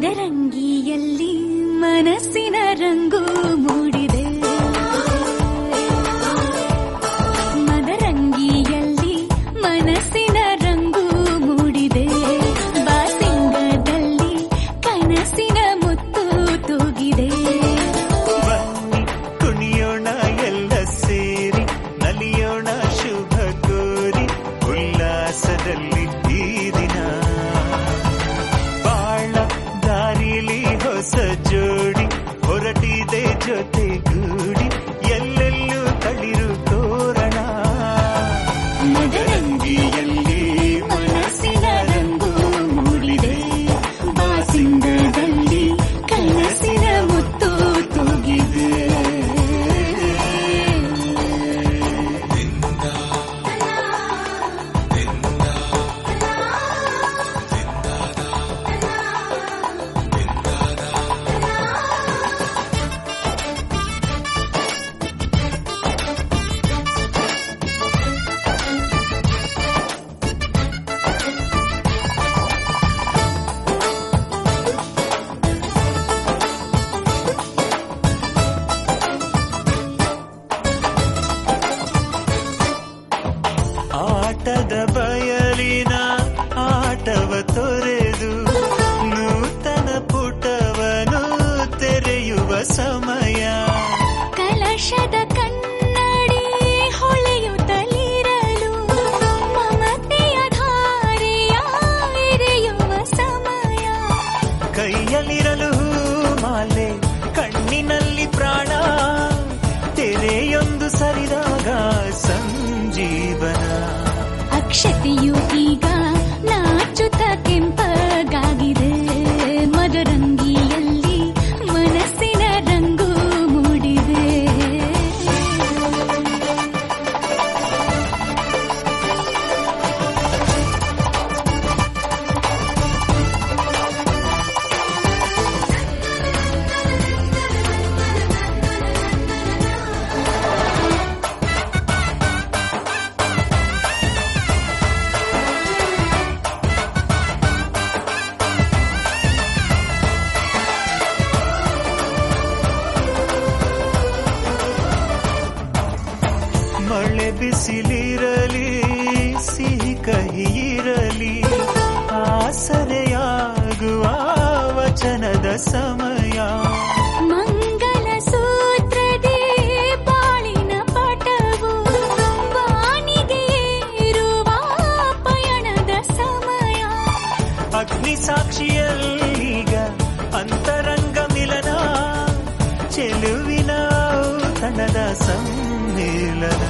ಮದರಂಗಿಯಲ್ಲಿ ಮನಸ್ಸಿನ ರಂಗು ಮೂಡಿದೆ. ಮದರಂಗಿಯಲ್ಲಿ ಮನಸ್ಸಿನ ರಂಗು ಮೂಡಿದೆ. ಬಾಸಿಂಗದಲ್ಲಿ ಕನಸಿನ ಮುತ್ತು ತೂಗಿದೆ. ಬನ್ನಿ ಕುಣಿಯೋಣ ಎಲ್ಲ ಸೇರಿ, ನಲಿಯೋಣ ಶುಭ ಕೋರಿ, ಉಲ್ಲಾಸದಲ್ಲಿ ಈ ದಿನ. ಬಾಳ ದಾರಿಲಿ ಹೊಸ ಜೋಡಿ ಹೊರಟಿದೆ ಜೊತೆಗೂಡಿ, ಎಲ್ಲೆಲ್ಲೂ ತಳಿರು ತೋರಣ. ಮದರಂಗಿಯಲ್ಲಿ ಮನಸ್ಸಿನ ರಂಗು ಮೂಡಿದೆ. ಬಾಸಿಂಗದಲ್ಲಿ ಕನಸಿನ ಮುತ್ತು ತೂಗಿದೆ. ಆಟದ ಬಯಲಿನ ಆಟವ ತೊರೆದು ನೂತನ ಪುಟವನು ತೆರೆಯುವ ಸಮಯ. ಕಲಶದ ಕನ್ನಡಿ ಹೊಳೆಯುತ್ತಲಿರಲು ಮಮತೆಯ ಧಾರೆಯ ಎರೆಯುವ ಸಮಯ. ಕೈಯಲ್ಲಿರಲು ಮಾಲೆ, ಕಣ್ಣಿನಲ್ಲಿ ಪ್ರಾಣ, ತೆರೆಯೊಂದು ಸರಿದಾಗ ಸಂಜೀವನ. ಅಕ್ಷತೆಯು ಈಗ ನಾಚುತ್ತ ಕೆಂಪಗಾಗಿದೆ. ಮದರಂಗಿಯಲ್ಲಿ ಮನಸ್ಸಿನ ರಂಗು ಮೂಡಿದೆ. ಮಳೆ ಬಿಸಿಲಿರಲಿ, ಸಿಹಿ ಕಹಿ ಇರಲಿ, ಆಸರೆಯಾಗುವ ವಚನದ ಸಮಯ. ಮಂಗಲ ಸೂತ್ರದೇ ಬಾಳಿನ ಪಟವು ಬಾನಿಗೆ ಏರುವ ಪಯಣದ ಸಮಯ. ಅಗ್ನಿ ಸಾಕ್ಷಿಯಲ್ಲೀಗ ಅಂತರಂಗ ಮಿಲನ, ಚೆಲುವಿನ ಔತಣದ ಸಮ್ಮೇಳನ.